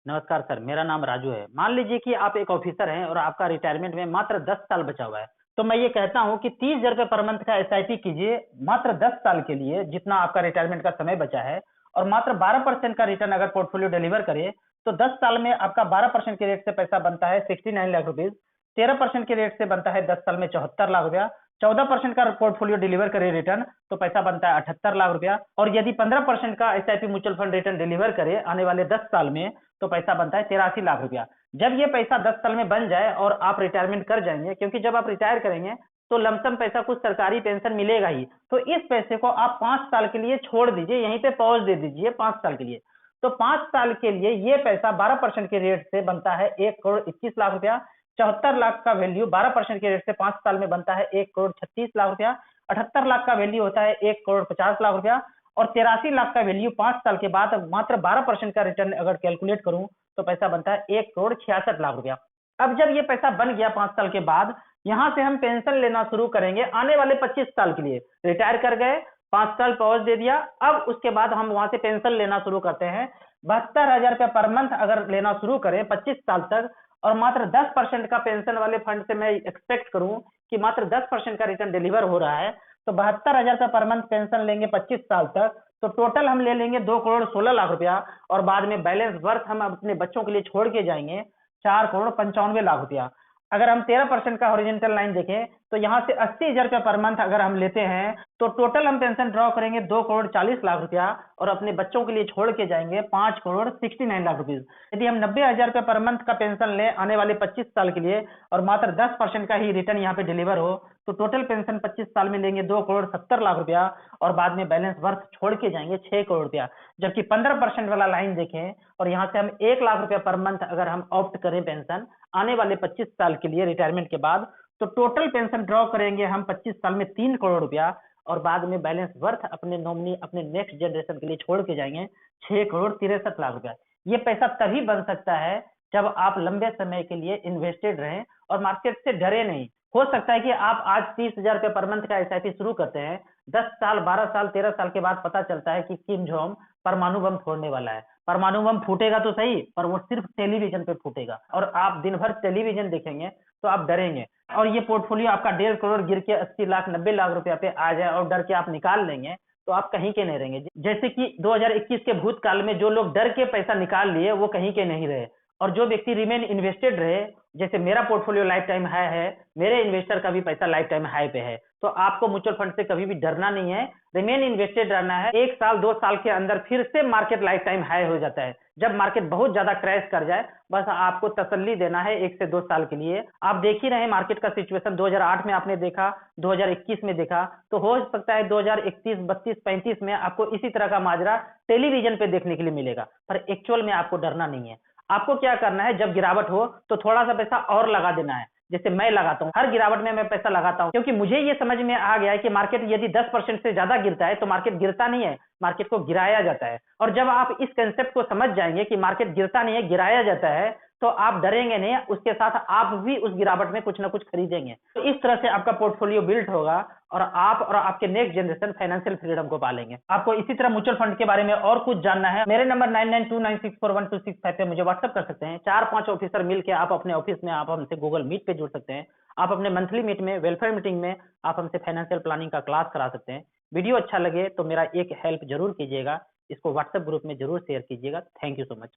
नमस्कार सर, मेरा नाम राजू है। मान लीजिए कि आप एक ऑफिसर हैं और आपका रिटायरमेंट में मात्र 10 साल बचा हुआ है। तो मैं ये कहता हूं कि 30,000 रुपये पर मंथ का एसआईपी कीजिए मात्र 10 साल के लिए, जितना आपका रिटायरमेंट का समय बचा है। और मात्र 12% का रिटर्न अगर पोर्टफोलियो डिलीवर करे तो 10 साल में आपका 12% के रेट से पैसा बनता है 69 लाख रुपीज। 13% के रेट से बनता है 10 साल में 74 लाख रुपया। 14% का पोर्टफोलियो डिलीवर करे रिटर्न तो पैसा बनता है 78 लाख रुपया। और यदि 15% का SIP mutual fund return deliver करे आने वाले 10 साल में तो पैसा बनता है 83 लाख रुपया। जब ये पैसा 10 साल में बन जाए और आप रिटायरमेंट कर जाएंगे, क्योंकि जब आप रिटायर करेंगे तो लमसम पैसा कुछ सरकारी पेंशन मिलेगा ही, तो इस पैसे को आप 5 साल के लिए छोड़ दीजिए, यहीं पे पॉज दे दीजिए 5 साल के लिए। तो 5 साल के लिए ये पैसा 12% के रेट से बनता है 1,21,00,000 रुपया। 74 लाख का वैल्यू 12% के रेट से 5 साल में बनता है 1,36,00,000 रुपया। 78 लाख का वैल्यू होता है 1,50,00,000 रुपया। और 83 लाख का वैल्यू 5 साल के बाद मात्र 12% का रिटर्न अगर कैलकुलेट करूं तो पैसा बनता है 1,66,00,000 रुपया। अब जब ये पैसा बन गया 5 साल के बाद, यहां से हम पेंशन लेना शुरू करेंगे आने वाले 25 साल के लिए। रिटायर कर गए, 5 साल पॉज दे दिया, अब उसके बाद हम वहां से पेंशन लेना शुरू करते हैं। 72,000 रुपया पर मंथ अगर लेना शुरू करें 25 साल तक, और मात्र 10% का पेंशन वाले फंड से मैं एक्सपेक्ट करूं कि मात्र 10% का रिटर्न डिलीवर हो रहा है, तो 72,000 का पर मंथ पेंशन लेंगे 25 साल तक, तो टोटल हम ले लेंगे 2,16,00,000 रुपया। और बाद में बैलेंस वर्थ हम अपने बच्चों के लिए छोड़ के जाएंगे 4,95,00,000 रुपया। अगर हम 13% का हॉरिजॉन्टल लाइन देखें तो यहाँ से 80,000 रुपया पर मंथ अगर हम लेते हैं तो टोटल हम पेंशन ड्रॉ करेंगे 2,40,00,000 रुपया, और अपने बच्चों के लिए छोड़ के जाएंगे 5,69,00,000 रुपीज। यदि हम 90,000 रुपया पर मंथ का पेंशन लें आने वाले 25 साल के लिए और मात्र 10% का ही रिटर्न यहाँ पे डिलीवर हो, तो टोटल पेंशन 25 साल में लेंगे 2,70,00,000 रुपया, और बाद में बैलेंस वर्थ छोड़ के जाएंगे 6 करोड़ रुपया। जबकि 15% वाला लाइन देखें और यहाँ से हम 1,00,000 रुपया पर मंथ अगर हम ऑप्ट करें पेंशन आने वाले 25 साल के लिए रिटायरमेंट के बाद, तो टोटल पेंशन ड्रॉ करेंगे हम 25 साल में 3 करोड़ रुपया, और बाद में बैलेंस वर्थ अपने नॉमिनी अपने नेक्स्ट जनरेशन के लिए छोड़ के जाएंगे 6,63,00,000 रुपया। ये पैसा तभी बन सकता है जब आप लंबे समय के लिए इन्वेस्टेड रहें और मार्केट से डरे नहीं। हो सकता है कि आप आज 30,000 रुपये पर मंथ का एसआईपी शुरू करते हैं, 10 साल 12 साल 13 साल के बाद पता चलता है कि किम जोंग परमाणु बम फोड़ने वाला है। परमाणु बम फूटेगा तो सही, पर वो सिर्फ टेलीविजन पे फूटेगा, और आप दिन भर टेलीविजन देखेंगे तो आप डरेंगे, और ये पोर्टफोलियो आपका 1.5 करोड़ गिर के 80 लाख 90 लाख रुपया पे आ जाए और डर के आप निकाल लेंगे तो आप कहीं के नहीं रहेंगे। जैसे कि 2021 के भूतकाल में जो लोग डर के पैसा निकाल लिए वो कहीं के नहीं रहे, और जो व्यक्ति रिमेन इन्वेस्टेड रहे, जैसे मेरा पोर्टफोलियो लाइफ टाइम हाई है, मेरे इन्वेस्टर का भी पैसा लाइफ टाइम हाई पे है, तो आपको म्यूचुअल फंड से कभी भी डरना नहीं है, रिमेन इन्वेस्टेड रहना है। 1 साल 2 साल के अंदर फिर से मार्केट लाइफ टाइम हाई हो जाता है। जब मार्केट बहुत ज्यादा क्रैश कर जाए, बस आपको तसल्ली देना है 1 से 2 साल के लिए। आप देख ही रहे मार्केट का सिचुएशन, 2008 में आपने देखा, 2021 में देखा, तो हो सकता है 2031 32 35 में आपको इसी तरह का माजरा टेलीविजन पे देखने के लिए मिलेगा, पर एक्चुअल में आपको डरना नहीं है। आपको क्या करना है, जब गिरावट हो तो थोड़ा सा पैसा और लगा देना है। जैसे मैं लगाता हूँ, हर गिरावट में मैं पैसा लगाता हूँ, क्योंकि मुझे ये समझ में आ गया है कि मार्केट यदि 10% से ज्यादा गिरता है तो मार्केट गिरता नहीं है, मार्केट को गिराया जाता है। और जब आप इस कंसेप्ट को समझ जाएंगे कि मार्केट गिरता नहीं है, गिराया जाता है, तो आप डरेंगे नहीं, उसके साथ आप भी उस गिरावट में कुछ ना कुछ खरीदेंगे। तो इस तरह से आपका पोर्टफोलियो बिल्ड होगा और आप और आपके नेक्स्ट जनरेशन फाइनेंशियल फ्रीडम को पालेंगे। आपको इसी तरह म्यूचुअल फंड के बारे में और कुछ जानना है, मेरे नंबर 9929641265 पे मुझे व्हाट्सअप कर सकते हैं। 4-5 ऑफिसर मिलकर आप अपने ऑफिस में आप हमसे गूगल मीट पे जुड़ सकते हैं। आप अपने मंथली मीट में, वेलफेयर मीटिंग में आप हमसे फाइनेंशियल प्लानिंग का क्लास करा सकते हैं। वीडियो अच्छा लगे तो मेरा एक हेल्प जरूर कीजिएगा, इसको व्हाट्सएप ग्रुप में जरूर शेयर कीजिएगा। Thank you so much.